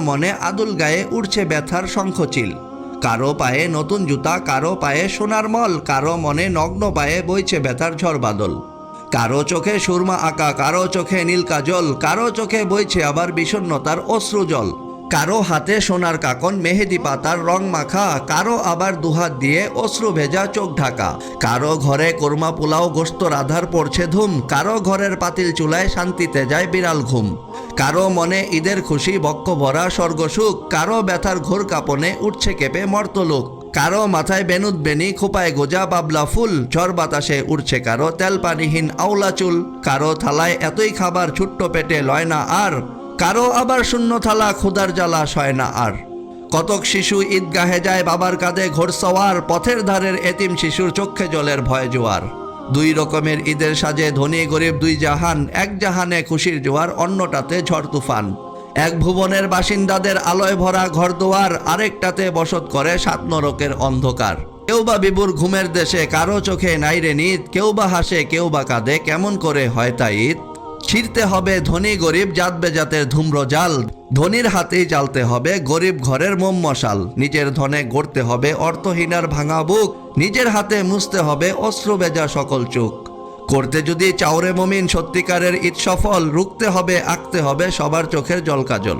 মনে আদুল গায়ে উঠছে ব্যথার শঙ্খচিল। কারো পায়ে নতুন জুতা, কারো পায়ে সোনার মল, কারো মনে নগ্ন পায়ে বইছে ব্যথার ঝড় বাদল। কারো চোখে সুরমা আঁকা, কারো চোখে নীল কাজল, কারো চোখে বইছে আবার বিষণ্ণতার অশ্রুজল। কারো হাতে সোনার কাকন, মেহেদি পাতার রং মাখা, কারো আবার দুহাত দিয়ে অশ্রু ভেজা চোখ ঢাকা। কারো ঘরে কোরমা পোলাও গোস্ত রাধার পড়ছে ধুম, কারো ঘরের পাতিল চুলায় শান্তিতে যায় বিড়াল ঘুম। কারো মনে ঈদের খুশি, বক্ষ ভরা স্বর্গসুখ, কারো ব্যথার ঘোর কাঁপনে উঠছে কেঁপে মর্তলোক। কারো মাথায় বেনুদ বেনি, খোপায় গোজা বাবলা ফুল, ঝড় বাতাসে উড়ছে কারো তেল পানিহীন আওলা চুল। কারো থালায় এতই খাবার ছোট্ট পেটে লয় না আর, কারো আবার শূন্য থালা ক্ষুধার জ্বালা সয় না আর। কতক শিশু ঈদগাহে যায় বাবার কাঁধে ঘোড়সওয়ার, পথের ধারের এতিম শিশুর চক্ষে জলের ভয় জোয়ার। দুই রকমের ঈদের সাজে ধনী গরিব দুই জাহান, এক জাহানে খুশির জোয়ার, অন্যটাতে ঝড় তুফান। এক ভুবনের বাসিন্দাদের আলোয় ভরা ঘরদুয়ার, আরেকটাতে বসত করে সাত নরকের অন্ধকার। কেউ বা বিভোর ঘুমের দেশে, কারো চোখে নাইরে নিদ, কেউ বা হাসে কেউ বা কাঁদে, কেমন করে হয় তা ঈদ। ছিঁড়তে হবে ধনী গরিব জাত বেজাতের ধূম্র জাল, ধনীর হাতেই জ্বালতে হবে গরিব ঘরের মোম মশাল। নিজের ধনে গড়তে হবে অর্থহীনার ভাঙা বুক, নিজের হাতে মুছতে হবে অশ্রু ভেজা সকল চোখ। করতে যদি চাওরে মমিন সত্যিকারের ঈদ সফল, রুখতে হবে আঁকতে হবে সবার চোখের জল কাজল।